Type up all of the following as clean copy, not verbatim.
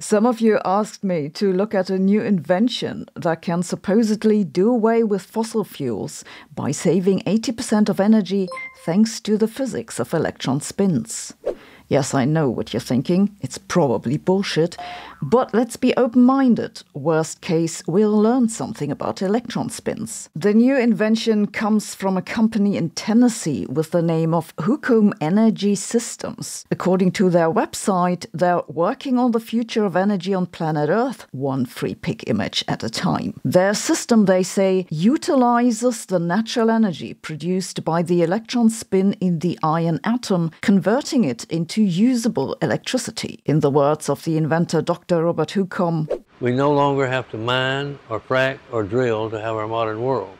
Some of you asked me to look at a new invention that can supposedly do away with fossil fuels by saving 80% of energy thanks to the physics of electron spins. Yes, I know what you're thinking. It's probably bullshit. But let's be open-minded. Worst case, we'll learn something about electron spins. The new invention comes from a company in Tennessee with the name of Rumour Energy Systems. According to their website, they're working on the future of energy on planet Earth, one free pick image at a time. Their system, they say, utilizes the natural energy produced by the electron spin in the iron atom, converting it into usable electricity. In the words of the inventor Dr. Robert Rumour, we no longer have to mine or frack or drill to have our modern world.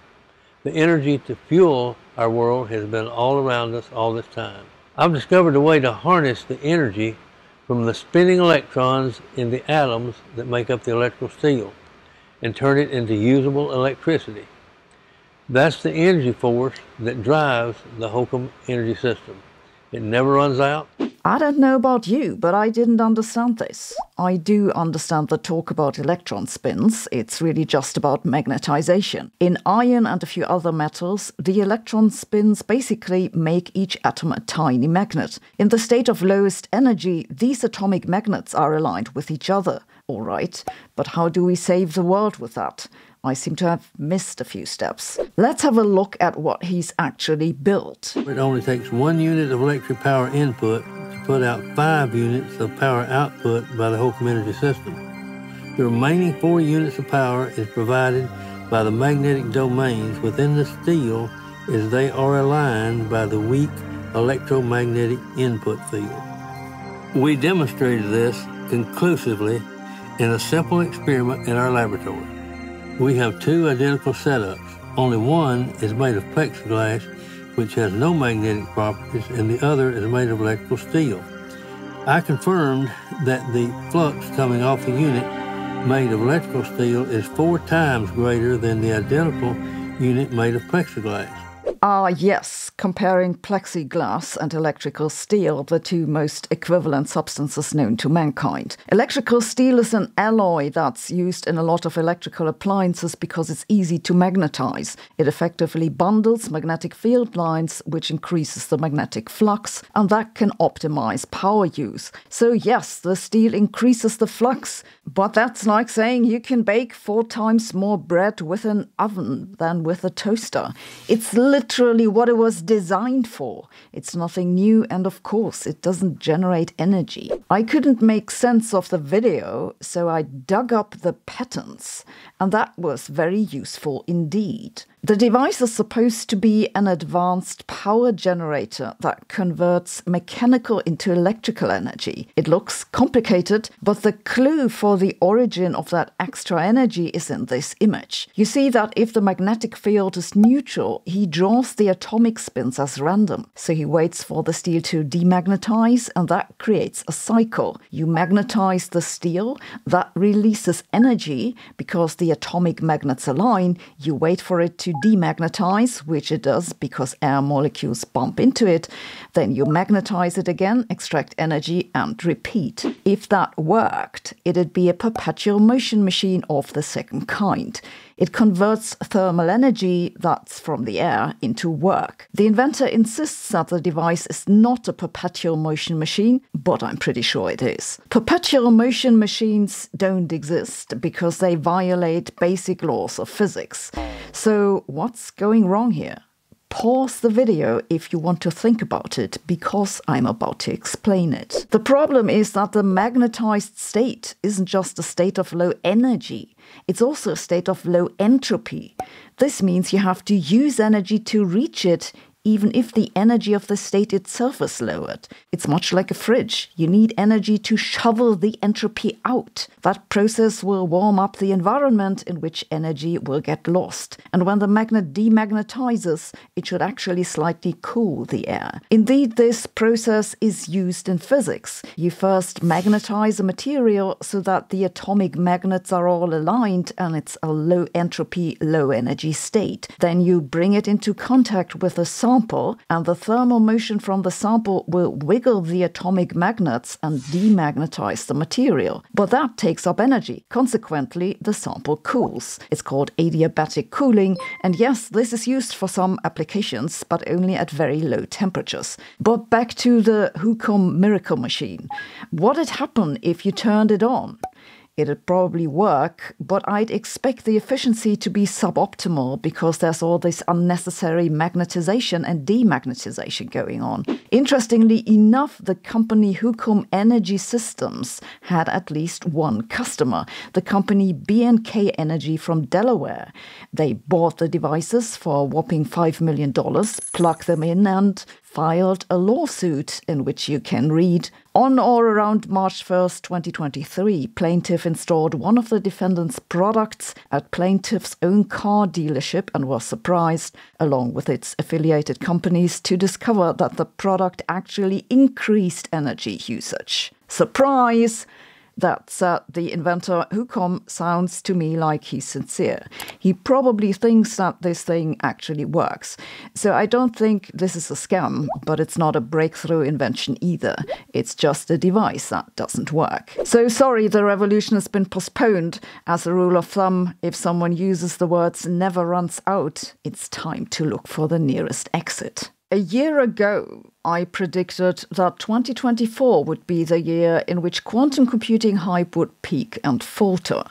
The energy to fuel our world has been all around us all this time. I've discovered a way to harness the energy from the spinning electrons in the atoms that make up the electrical steel and turn it into usable electricity. That's the energy force that drives the Rumour energy system. It never runs out. I don't know about you, but I didn't understand this. I do understand the talk about electron spins. It's really just about magnetization. In iron and a few other metals, the electron spins basically make each atom a tiny magnet. In the state of lowest energy, these atomic magnets are aligned with each other. All right, but how do we save the world with that? I seem to have missed a few steps. Let's have a look at what he's actually built. It only takes 1 unit of electric power input to put out 5 units of power output by the Rumour energy system. The remaining 4 units of power is provided by the magnetic domains within the steel as they are aligned by the weak electromagnetic input field. We demonstrated this conclusively in a simple experiment in our laboratory. We have 2 identical setups. Only one is made of plexiglass, which has no magnetic properties, and the other is made of electrical steel. I confirmed that the flux coming off the unit made of electrical steel is 4 times greater than the identical unit made of plexiglass. Yes, comparing plexiglass and electrical steel, the 2 most equivalent substances known to mankind. Electrical steel is an alloy that's used in a lot of electrical appliances because it's easy to magnetize. It effectively bundles magnetic field lines, which increases the magnetic flux, and that can optimize power use. So yes, the steel increases the flux, but that's like saying you can bake 4 times more bread with an oven than with a toaster. It's literally what it was designed for. It's nothing new, and of course, it doesn't generate energy. I couldn't make sense of the video, so I dug up the patents, and that was very useful indeed. The device is supposed to be an advanced power generator that converts mechanical into electrical energy. It looks complicated, but the clue for the origin of that extra energy is in this image. You see that if the magnetic field is neutral, he draws the atomic spins as random. So he waits for the steel to demagnetize, and that creates a cycle. You magnetize the steel, that releases energy because the atomic magnets align. You wait for it to demagnetize, which it does because air molecules bump into it. Then you magnetize it again, extract energy, and repeat. If that worked, it'd be a perpetual motion machine of the second kind. It converts thermal energy that's from the air into work. The inventor insists that the device is not a perpetual motion machine, but I'm pretty sure it is. Perpetual motion machines don't exist because they violate basic laws of physics. So what's going wrong here? Pause the video if you want to think about it, because I'm about to explain it. The problem is that the magnetized state isn't just a state of low energy, it's also a state of low entropy. This means you have to use energy to reach it, even if the energy of the state itself is lowered. It's much like a fridge. You need energy to shovel the entropy out. That process will warm up the environment in which energy will get lost. And when the magnet demagnetizes, it should actually slightly cool the air. Indeed, this process is used in physics. You first magnetize a material so that the atomic magnets are all aligned and it's a low entropy, low energy state. Then you bring it into contact with a sample, and the thermal motion from the sample will wiggle the atomic magnets and demagnetize the material. But that takes up energy. Consequently, the sample cools. It's called adiabatic cooling, and yes, this is used for some applications, but only at very low temperatures. But back to the Hucom miracle machine. What'd happen if you turned it on? It'd probably work, but I'd expect the efficiency to be suboptimal because there's all this unnecessary magnetization and demagnetization going on. Interestingly enough, the company Hucom Energy Systems had at least one customer, the company B&K Energy from Delaware. They bought the devices for a whopping $5 million, plugged them in, and filed a lawsuit in which you can read, on or around March 1st, 2023, plaintiff installed one of the defendant's products at plaintiff's own car dealership and was surprised, along with its affiliated companies, to discover that the product actually increased energy usage. Surprise! That said, the inventor Hucom sounds to me like he's sincere. He probably thinks that this thing actually works. So I don't think this is a scam, but it's not a breakthrough invention either. It's just a device that doesn't work. So sorry, the revolution has been postponed. As a rule of thumb, if someone uses the words never runs out, it's time to look for the nearest exit. A year ago, I predicted that 2024 would be the year in which quantum computing hype would peak and falter.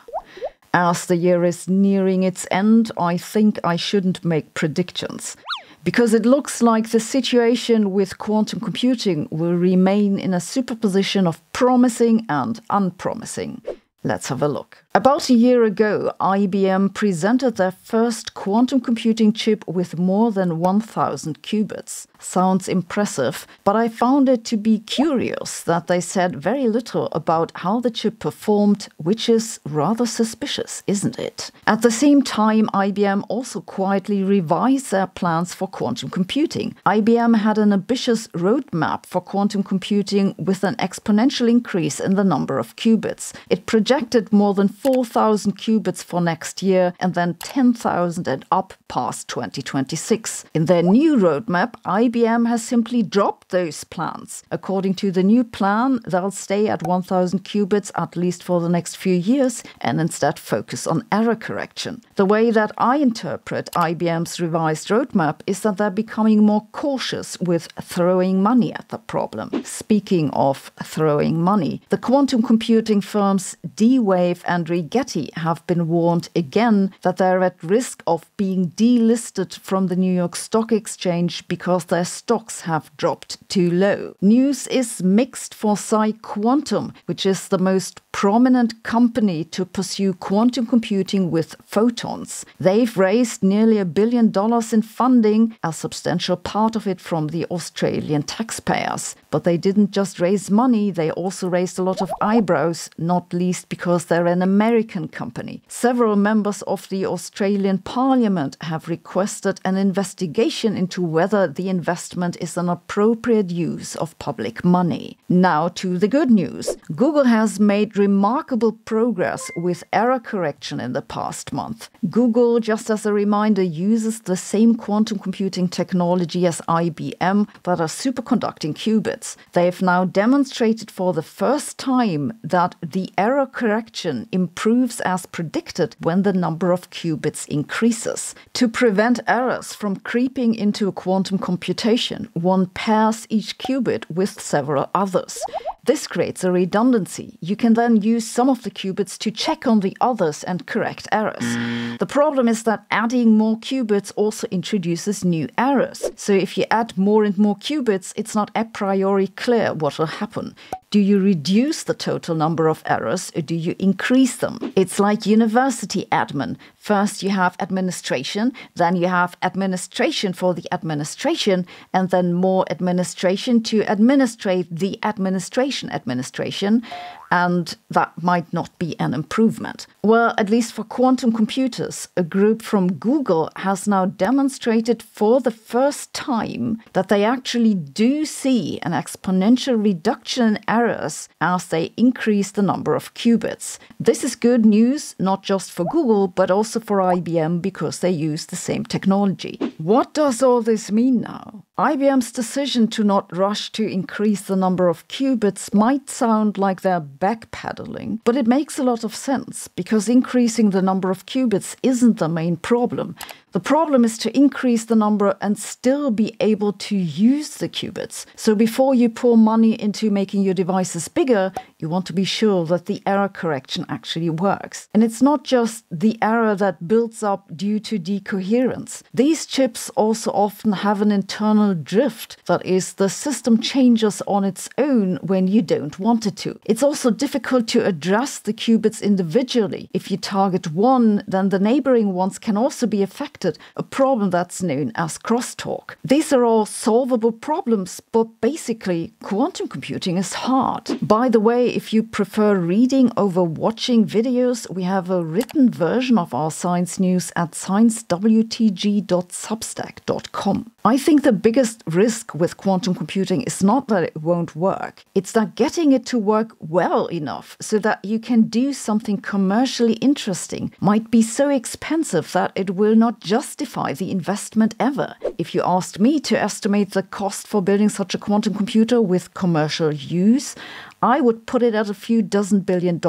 As the year is nearing its end, I think I shouldn't make predictions, because it looks like the situation with quantum computing will remain in a superposition of promising and unpromising. Let's have a look. About a year ago, IBM presented their first quantum computing chip with more than 1,000 qubits. Sounds impressive, but I found it to be curious that they said very little about how the chip performed, which is rather suspicious, isn't it? At the same time, IBM also quietly revised their plans for quantum computing. IBM had an ambitious roadmap for quantum computing with an exponential increase in the number of qubits. It projected more than 4,000 qubits for next year and then 10,000 and up past 2026. In their new roadmap, IBM has simply dropped those plans. According to the new plan, they'll stay at 1,000 qubits at least for the next few years and instead focus on error correction. The way that I interpret IBM's revised roadmap is that they're becoming more cautious with throwing money at the problem. Speaking of throwing money, the quantum computing firms D-Wave and Rigetti have been warned again that they're at risk of being delisted from the New York Stock Exchange because their stocks have dropped too low. News is mixed for PsiQuantum, which is the most prominent company to pursue quantum computing with photons. They've raised nearly $1 billion in funding, a substantial part of it from the Australian taxpayers. But they didn't just raise money, they also raised a lot of eyebrows, not least because they're an American company. Several members of the Australian Parliament have requested an investigation into whether the investment is an appropriate use of public money. Now to the good news. Google has made remarkable progress with error correction in the past month. Google, just as a reminder, uses the same quantum computing technology as IBM that are superconducting qubits. They've now demonstrated for the first time that the error correction improves as predicted when the number of qubits increases. To prevent errors from creeping into a quantum computation, one pairs each qubit with several others. This creates a redundancy. You can then use some of the qubits to check on the others and correct errors. The problem is that adding more qubits also introduces new errors. So if you add more and more qubits, it's not a priori clear what will happen. Do you reduce the total number of errors or do you increase them? It's like university admin. First you have administration, then you have administration for the administration, and then more administration to administrate the administration. and that might not be an improvement. Well, at least for quantum computers, a group from Google has now demonstrated for the first time that they actually do see an exponential reduction in errors as they increase the number of qubits. This is good news, not just for Google, but also for IBM because they use the same technology. What does all this mean now? IBM's decision to not rush to increase the number of qubits might sound like they're backpedaling, but it makes a lot of sense because increasing the number of qubits isn't the main problem. The problem is to increase the number and still be able to use the qubits. So before you pour money into making your devices bigger, you want to be sure that the error correction actually works. And it's not just the error that builds up due to decoherence. These chips also often have an internal drift. That is, the system changes on its own when you don't want it to. It's also difficult to address the qubits individually. If you target one, then the neighboring ones can also be affected, a problem that's known as crosstalk. These are all solvable problems, but basically, quantum computing is hard. By the way, if you prefer reading over watching videos, we have a written version of our science news at sciencewtg.substack.com. I think the biggest risk with quantum computing is not that it won't work. It's that getting it to work well enough so that you can do something commercially interesting might be so expensive that it will not justify the investment ever. If you asked me to estimate the cost for building such a quantum computer with commercial use, I would put it at a few dozen $1 billion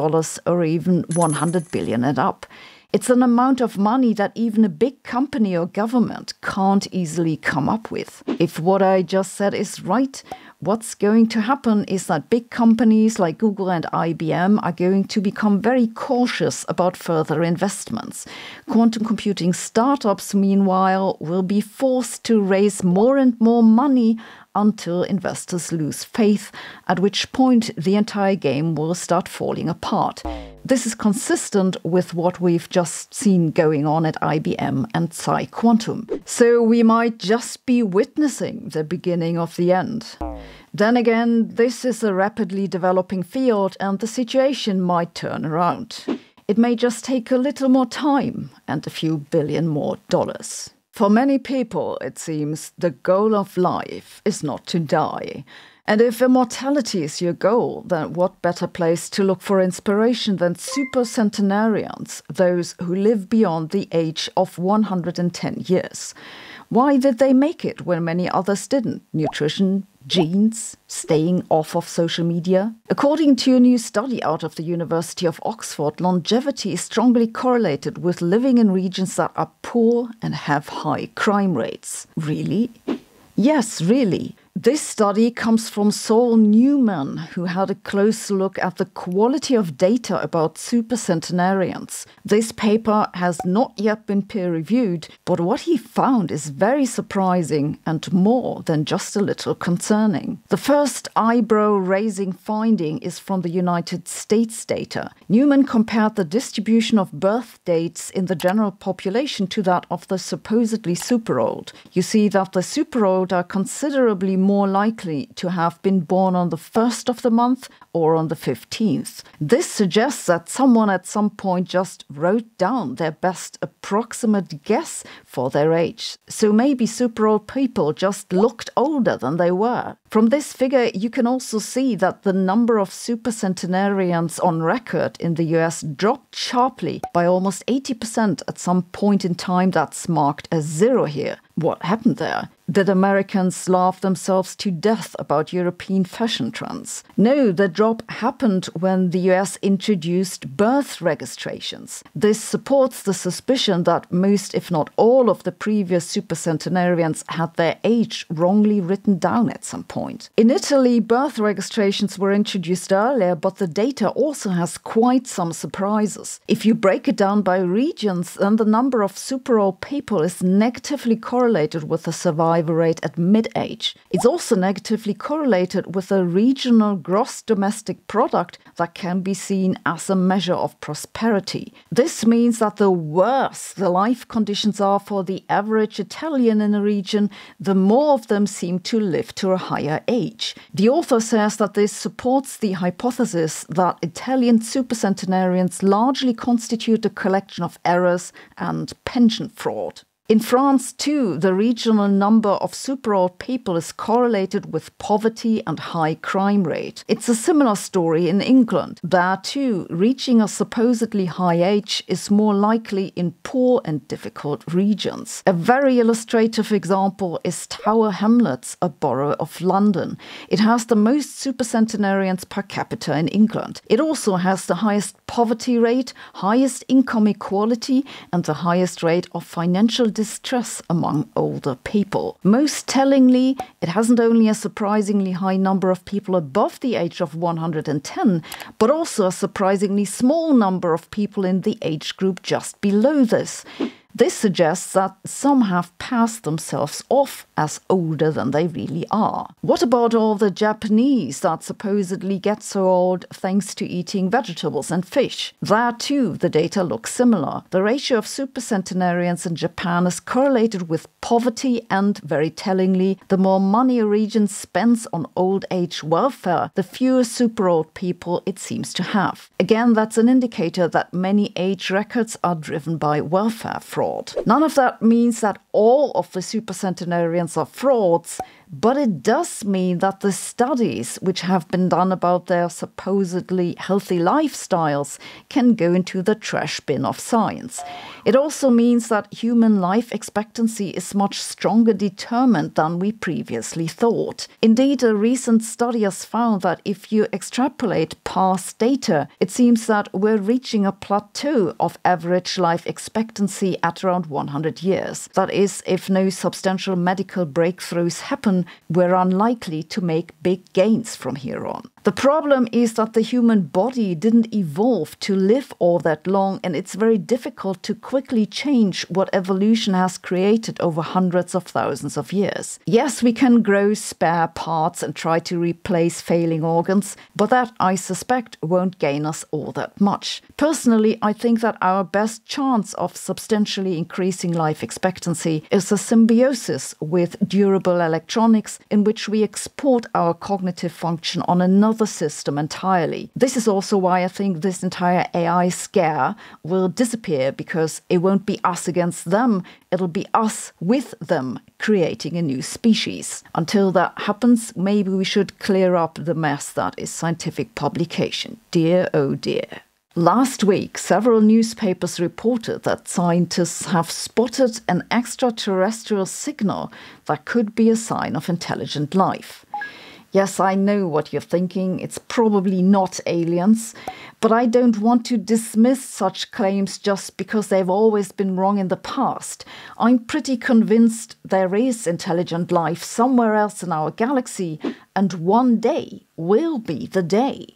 or even 100 billion and up. It's an amount of money that even a big company or government can't easily come up with. If what I just said is right, what's going to happen is that big companies like Google and IBM are going to become very cautious about further investments. Quantum computing startups, meanwhile, will be forced to raise more and more money until investors lose faith, at which point the entire game will start falling apart. This is consistent with what we've just seen going on at IBM and PsiQuantum. So we might just be witnessing the beginning of the end. Then again, this is a rapidly developing field and the situation might turn around. It may just take a little more time and a few billion more dollars. For many people, it seems, the goal of life is not to die. And if immortality is your goal, then what better place to look for inspiration than supercentenarians, those who live beyond the age of 110 years? Why did they make it when many others didn't? Nutrition, genes, staying off of social media? According to a new study out of the University of Oxford, longevity is strongly correlated with living in regions that are poor and have high crime rates. Really? Yes, really. This study comes from Saul Newman, who had a close look at the quality of data about supercentenarians. This paper has not yet been peer-reviewed, but what he found is very surprising and more than just a little concerning. The first eyebrow-raising finding is from the United States data. Newman compared the distribution of birth dates in the general population to that of the supposedly super-old. You see that the super-old are considerably more likely to have been born on the 1st of the month or on the 15th. This suggests that someone at some point just wrote down their best approximate guess for their age. So maybe super old people just looked older than they were. From this figure, you can also see that the number of supercentenarians on record in the US dropped sharply by almost 80% at some point in time that's marked as 0 here. What happened there? Did Americans laugh themselves to death about European fashion trends? No, the drop happened when the US introduced birth registrations. This supports the suspicion that most, if not all, of the previous supercentenarians had their age wrongly written down at some point. In Italy, birth registrations were introduced earlier, but the data also has quite some surprises. If you break it down by regions, then the number of super old people is negatively correlated correlated with the survival rate at mid-age. It's also negatively correlated with a regional gross domestic product that can be seen as a measure of prosperity. This means that the worse the life conditions are for the average Italian in a region, the more of them seem to live to a higher age. The author says that this supports the hypothesis that Italian supercentenarians largely constitute a collection of errors and pension fraud. In France, too, the regional number of super old people is correlated with poverty and high crime rate. It's a similar story in England. There, too, reaching a supposedly high age is more likely in poor and difficult regions. A very illustrative example is Tower Hamlets, a borough of London. It has the most supercentenarians per capita in England. It also has the highest poverty rate, highest income equality, and the highest rate of financial distress among older people. Most tellingly, it hasn't only a surprisingly high number of people above the age of 110, but also a surprisingly small number of people in the age group just below this. This suggests that some have passed themselves off as older than they really are. What about all the Japanese that supposedly get so old thanks to eating vegetables and fish? There too, the data looks similar. The ratio of supercentenarians in Japan is correlated with poverty and, very tellingly, the more money a region spends on old age welfare, the fewer super old people it seems to have. Again, that's an indicator that many age records are driven by welfare fraud. None of that means that all of the supercentenarians are frauds, but it does mean that the studies which have been done about their supposedly healthy lifestyles can go into the trash bin of science. It also means that human life expectancy is much stronger determined than we previously thought. Indeed, a recent study has found that if you extrapolate past data, it seems that we're reaching a plateau of average life expectancy at around 100 years. That is, if no substantial medical breakthroughs happen, we're unlikely to make big gains from here on. The problem is that the human body didn't evolve to live all that long, and it's very difficult to quickly change what evolution has created over hundreds of thousands of years. Yes, we can grow spare parts and try to replace failing organs, but that, I suspect, won't gain us all that much. Personally, I think that our best chance of substantially increasing life expectancy is a symbiosis with durable electronics in which we export our cognitive function on another system entirely. This is also why I think this entire AI scare will disappear, because it won't be us against them, it'll be us with them creating a new species. Until that happens, maybe we should clear up the mess that is scientific publication. Dear, oh dear. Last week, several newspapers reported that scientists have spotted an extraterrestrial signal that could be a sign of intelligent life. Yes, I know what you're thinking. It's probably not aliens, but I don't want to dismiss such claims just because they've always been wrong in the past. I'm pretty convinced there is intelligent life somewhere else in our galaxy, and one day will be the day.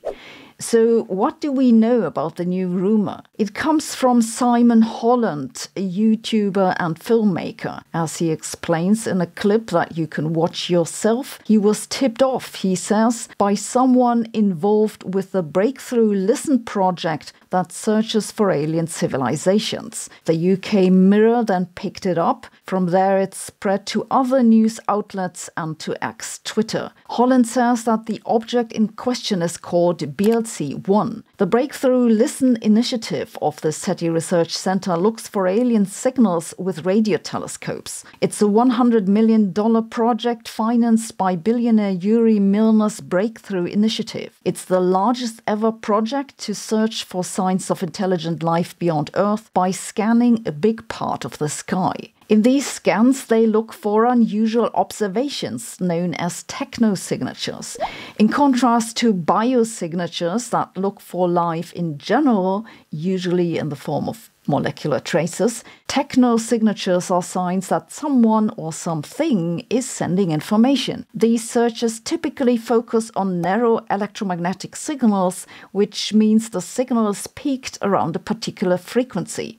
So what do we know about the new Rumour? It comes from Simon Holland, a YouTuber and filmmaker. As he explains in a clip that you can watch yourself, he was tipped off, he says, by someone involved with the Breakthrough Listen project that searches for alien civilizations. The UK Mirror then picked it up. From there it spread to other news outlets and to X Twitter. Holland says that the object in question is called BLC-1. The Breakthrough Listen initiative of the SETI Research Center looks for alien signals with radio telescopes. It's a $100 million project financed by billionaire Yuri Milner's Breakthrough Initiative. It's the largest ever project to search for signs of intelligent life beyond Earth by scanning a big part of the sky. In these scans, they look for unusual observations known as technosignatures. In contrast to biosignatures that look for life in general, usually in the form of molecular traces, technosignatures are signs that someone or something is sending information. These searches typically focus on narrow electromagnetic signals, which means the signal is peaked around a particular frequency.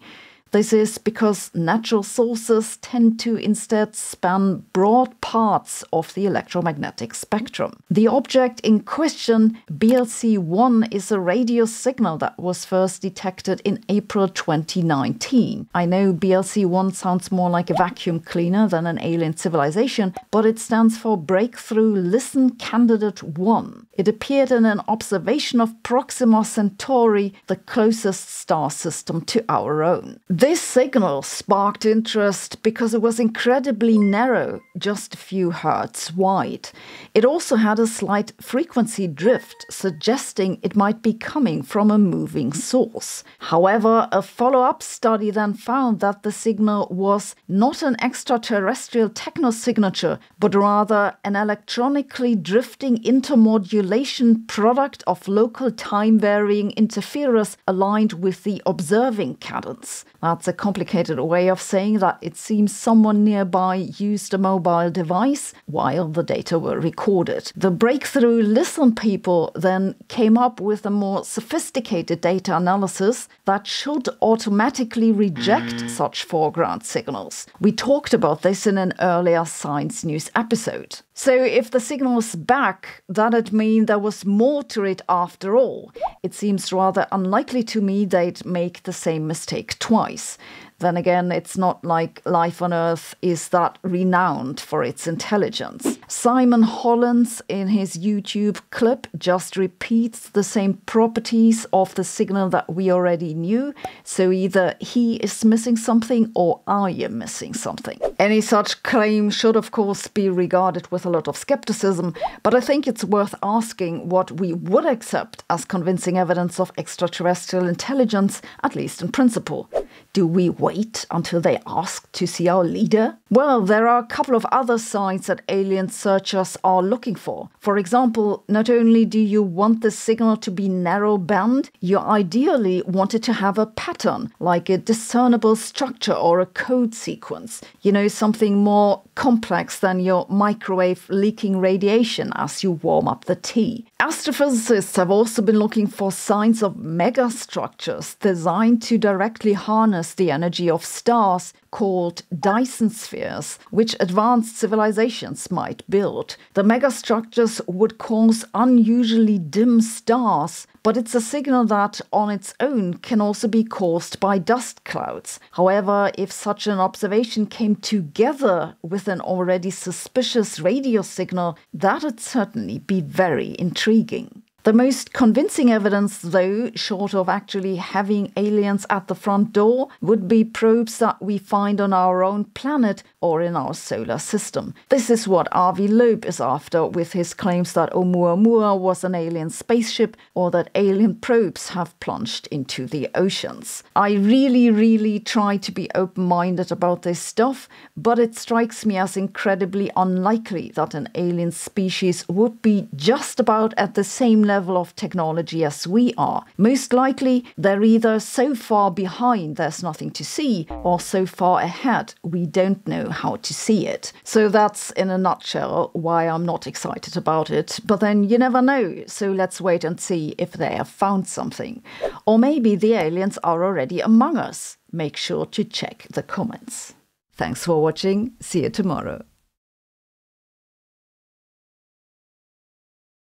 This is because natural sources tend to instead span broad parts of the electromagnetic spectrum. The object in question, BLC1, is a radio signal that was first detected in April 2019. I know BLC1 sounds more like a vacuum cleaner than an alien civilization, but it stands for Breakthrough Listen Candidate 1. It appeared in an observation of Proxima Centauri, the closest star system to our own. This signal sparked interest because it was incredibly narrow, just a few hertz wide. It also had a slight frequency drift, suggesting it might be coming from a moving source. However, a follow-up study then found that the signal was not an extraterrestrial technosignature, but rather an electronically drifting intermodulation product of local time-varying interferers aligned with the observing cadence. That's a complicated way of saying that it seems someone nearby used a mobile device while the data were recorded. The Breakthrough Listen people then came up with a more sophisticated data analysis that should automatically reject such foreground signals. We talked about this in an earlier Science News episode. So if the signal is back, that'd mean there was more to it after all. It seems rather unlikely to me they'd make the same mistake twice. Then again, it's not like life on Earth is that renowned for its intelligence. Simon Hollins, in his YouTube clip, just repeats the same properties of the signal that we already knew, so either he is missing something or I am missing something. Any such claim should of course be regarded with a lot of skepticism, but I think it's worth asking what we would accept as convincing evidence of extraterrestrial intelligence, at least in principle. Do we wait until they ask to see our leader? Well, there are a couple of other signs that alien searchers are looking for. For example, not only do you want the signal to be narrow band, you ideally want it to have a pattern, like a discernible structure or a code sequence. You know, something more complex than your microwave leaking radiation as you warm up the tea. Astrophysicists have also been looking for signs of megastructures designed to directly harness the energy of stars, called Dyson spheres, which advanced civilizations might build. The megastructures would cause unusually dim stars, but it's a signal that on its own can also be caused by dust clouds. However, if such an observation came together with an already suspicious radio signal, that'd certainly be very intriguing. The most convincing evidence, though, short of actually having aliens at the front door, would be probes that we find on our own planet or in our solar system. This is what Avi Loeb is after with his claims that Oumuamua was an alien spaceship or that alien probes have plunged into the oceans. I really try to be open-minded about this stuff, but it strikes me as incredibly unlikely that an alien species would be just about at the same level of technology as we are. Most likely, they're either so far behind there's nothing to see, or so far ahead we don't know how to see it. So that's, in a nutshell, why I'm not excited about it. But then you never know, so let's wait and see if they have found something. Or maybe the aliens are already among us. Make sure to check the comments. Thanks for watching. See you tomorrow.